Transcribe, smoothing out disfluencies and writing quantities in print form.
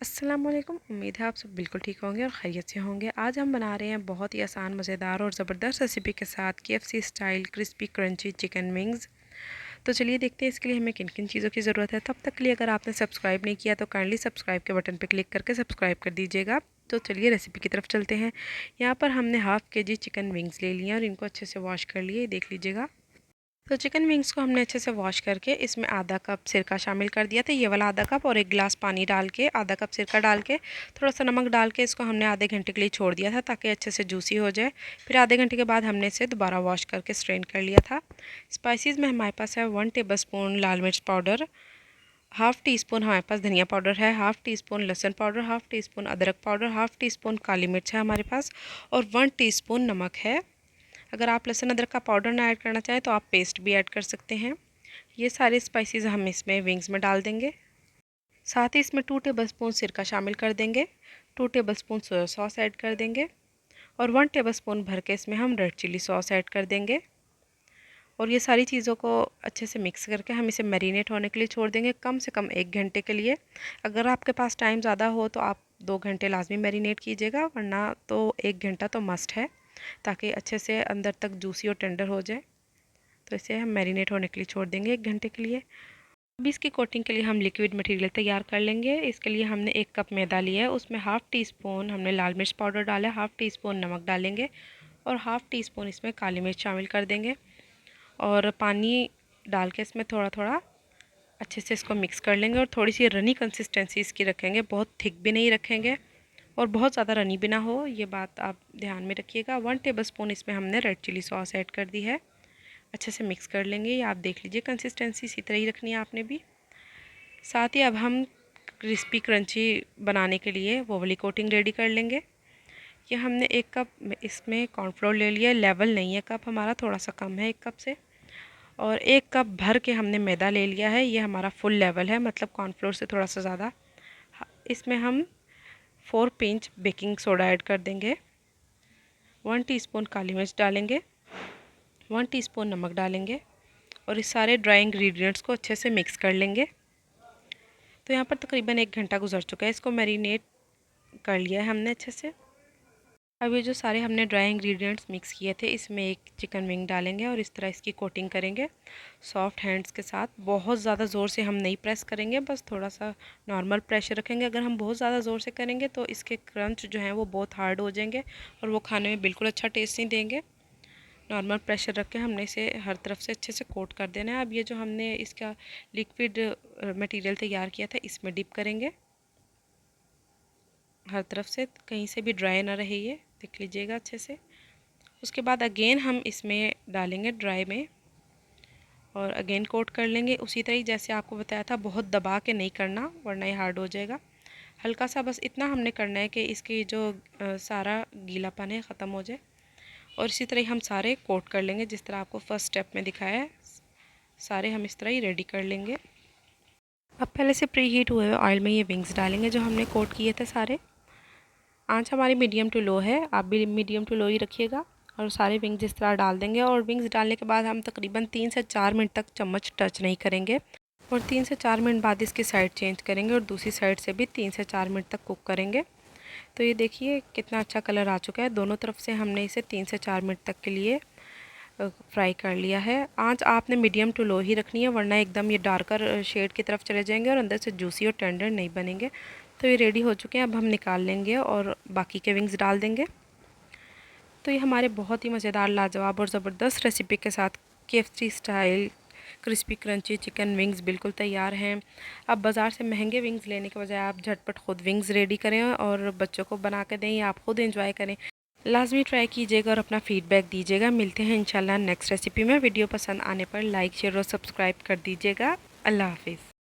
अस्सलाम वालेकुम। उम्मीद है आप सब बिल्कुल ठीक होंगे और ख़ैरियत से होंगे। आज हम बना रहे हैं बहुत ही आसान, मज़ेदार और ज़बरदस्त रेसिपी के साथ KFC style crispy crunchy chicken wings. तो चलिए देखते हैं इसके लिए हमें किन किन चीज़ों की ज़रूरत है। तब तक के लिए अगर आपने सब्सक्राइब नहीं किया तो काइंडली सब्सक्राइब के बटन पर क्लिक करके सब्सक्राइब कर दीजिएगा। तो चलिए रेसिपी की तरफ चलते हैं। यहाँ पर हमने हाफ़ KG चिकन विंग्स ले लिए और इनको अच्छे से वॉश कर लिए, देख लीजिएगा। तो चिकन विंग्स को हमने अच्छे से वॉश करके इसमें आधा कप सिरका शामिल कर दिया था, ये वाला आधा कप, और 1 गिलास पानी डाल के आधा कप सिरका डाल के थोड़ा सा नमक डाल के इसको हमने आधे घंटे के लिए छोड़ दिया था ताकि अच्छे से जूसी हो जाए। फिर आधे घंटे के बाद हमने इसे दोबारा वॉश करके स्ट्रेन कर लिया था। स्पाइसेस में हमारे पास है 1 टेबल स्पून लाल मिर्च पाउडर, हाफ़ टी स्पून हमारे पास धनिया पाउडर है, हाफ़ टी स्पून लहसुन पाउडर, हाफ़ टी स्पून अदरक पाउडर, हाफ़ टी स्पून काली मिर्च है हमारे पास, और 1 टीस्पून नमक है। अगर आप लहसुन अदरक का पाउडर ना ऐड करना चाहें तो आप पेस्ट भी ऐड कर सकते हैं। ये सारे स्पाइसेस हम इसमें विंग्स में डाल देंगे। साथ ही इसमें 2 टेबलस्पून सिरका शामिल कर देंगे, 2 टेबलस्पून सोया सॉस ऐड कर देंगे, और 1 टेबलस्पून भर के इसमें हम रेड चिली सॉस ऐड कर देंगे। और ये सारी चीज़ों को अच्छे से मिक्स करके हम इसे मैरिनेट होने के लिए छोड़ देंगे, कम से कम 1 घंटे के लिए। अगर आपके पास टाइम ज़्यादा हो तो आप 2 घंटे लाजमी मैरिनेट कीजिएगा, वरना तो 1 घंटा तो मस्ट है, ताकि अच्छे से अंदर तक जूसी और टेंडर हो जाए। तो इसे हम मैरिनेट होने के लिए छोड़ देंगे 1 घंटे के लिए। अभी इसकी कोटिंग के लिए हम लिक्विड मटेरियल तैयार कर लेंगे। इसके लिए हमने 1 कप मैदा लिया है, उसमें हाफ़ टी स्पून हमने लाल मिर्च पाउडर डाला है, हाफ़ टी स्पून नमक डालेंगे, और हाफ़ टी स्पून इसमें काली मिर्च शामिल कर देंगे, और पानी डाल के इसमें थोड़ा थोड़ा अच्छे से इसको मिक्स कर लेंगे। और थोड़ी सी रनी कंसिस्टेंसी इसकी रखेंगे, बहुत थिक भी नहीं रखेंगे और बहुत ज़्यादा रनी भी ना हो, ये बात आप ध्यान में रखिएगा। 1 टेबलस्पून इसमें हमने रेड चिली सॉस ऐड कर दी है। अच्छे से मिक्स कर लेंगे। ये आप देख लीजिए, कंसिस्टेंसी इसी तरह ही रखनी है आपने भी। साथ ही अब हम क्रिस्पी क्रंची बनाने के लिए वो वाली कोटिंग रेडी कर लेंगे। ये हमने 1 कप इसमें कॉर्नफ्लोर ले लिया, लेवल नहीं है कप हमारा, थोड़ा सा कम है 1 कप से, और 1 कप भर के हमने मैदा ले लिया है, ये हमारा फुल लेवल है, मतलब कॉर्नफ्लोर से थोड़ा सा ज़्यादा। इसमें हम 4 पिंच बेकिंग सोडा ऐड कर देंगे, 1 टीस्पून काली मिर्च डालेंगे, 1 टीस्पून नमक डालेंगे, और इस सारे ड्राई इंग्रेडिएंट्स को अच्छे से मिक्स कर लेंगे। तो यहाँ पर तकरीबन 1 घंटा गुजर चुका है, इसको मैरिनेट कर लिया है हमने अच्छे से। अब ये जो सारे हमने ड्राई इंग्रेडिएंट्स मिक्स किए थे, इसमें एक चिकन विंग डालेंगे और इस तरह इसकी कोटिंग करेंगे सॉफ्ट हैंड्स के साथ। बहुत ज़्यादा ज़ोर से हम नहीं प्रेस करेंगे, बस थोड़ा सा नॉर्मल प्रेशर रखेंगे। अगर हम बहुत ज़्यादा ज़ोर से करेंगे तो इसके क्रंच जो हैं वो बहुत हार्ड हो जाएंगे और वो खाने में बिल्कुल अच्छा टेस्ट नहीं देंगे। नॉर्मल प्रेशर रख के हमने इसे हर तरफ से अच्छे से कोट कर देना है। अब ये जो हमने इसका लिक्विड मटेरियल तैयार किया था, इसमें डिप करेंगे हर तरफ से, कहीं से भी ड्राई ना रहे, ये देख लीजिएगा अच्छे से। उसके बाद अगेन हम इसमें डालेंगे ड्राई में और अगेन कोट कर लेंगे उसी तरह जैसे आपको बताया था। बहुत दबा के नहीं करना वरना ये हार्ड हो जाएगा। हल्का सा बस इतना हमने करना है कि इसकी जो सारा गीलापन है ख़त्म हो जाए, और इसी तरह हम सारे कोट कर लेंगे जिस तरह आपको फर्स्ट स्टेप में दिखाया है। सारे हम इस तरह ही रेडी कर लेंगे। अब पहले से प्री हीट हुए हुए ऑयल में ये विंग्स डालेंगे जो हमने कोट किए थे सारे। आंच हमारी मीडियम टू लो है, आप भी मीडियम टू लो ही रखिएगा। और सारे विंग्स इस तरह डाल देंगे, और विंग्स डालने के बाद हम तकरीबन 3 से 4 मिनट तक चम्मच टच नहीं करेंगे, और 3 से 4 मिनट बाद इसकी साइड चेंज करेंगे और दूसरी साइड से भी 3 से 4 मिनट तक कुक करेंगे। तो ये देखिए कितना अच्छा कलर आ चुका है। दोनों तरफ से हमने इसे 3 से 4 मिनट तक के लिए फ्राई कर लिया है। आंच आपने मीडियम टू लो ही रखनी है, वरना एकदम ये डार्कर शेड की तरफ चले जाएंगे और अंदर से जूसी और टेंडर नहीं बनेंगे। तो ये रेडी हो चुके हैं, अब हम निकाल लेंगे और बाकी के विंग्स डाल देंगे। तो ये हमारे बहुत ही मज़ेदार, लाजवाब और ज़बरदस्त रेसिपी के साथ KFC style crispy crunchy chicken wings बिल्कुल तैयार हैं। अब बाज़ार से महंगे विंग्स लेने के बजाय आप झटपट खुद विंग्स रेडी करें और बच्चों को बना के दें, या आप खुद एंजॉय करें। लाजमी ट्राई कीजिएगा और अपना फ़ीडबैक दीजिएगा। मिलते हैं इंशाल्लाह नेक्स्ट रेसिपी में। वीडियो पसंद आने पर लाइक शेयर और सब्सक्राइब कर दीजिएगा। अल्लाह हाफिज़।